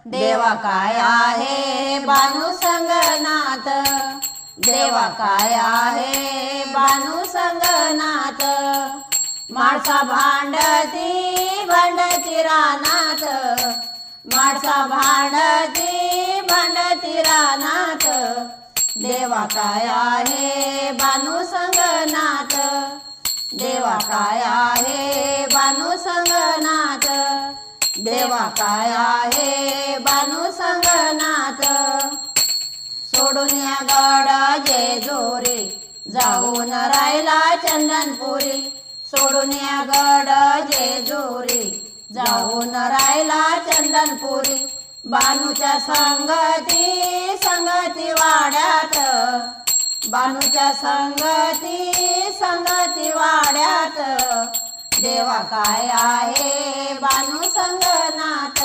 देवा काय आहे बानू संगनाथ, देवा काय आहे बानू संगनाथ। माणसा भांडती भांडती रानात, माणसा भांडती भांडती रानात। देवा काय आहे बानू संगनाथ, देवा काय आहे बानू संगनाथ, देवा काय आहे बानू संगनाथ। सोडून या गड जेजुरी, जाऊन राहिला चंदनपुरी। सोडून या गड जेजुरी, जाऊन राहिला चंदनपुरी। बानूच्या संगती संगती वाड्यात, बानूच्या संगती संगती वाड्यात। देवा काय आहे बानू संगनाथ।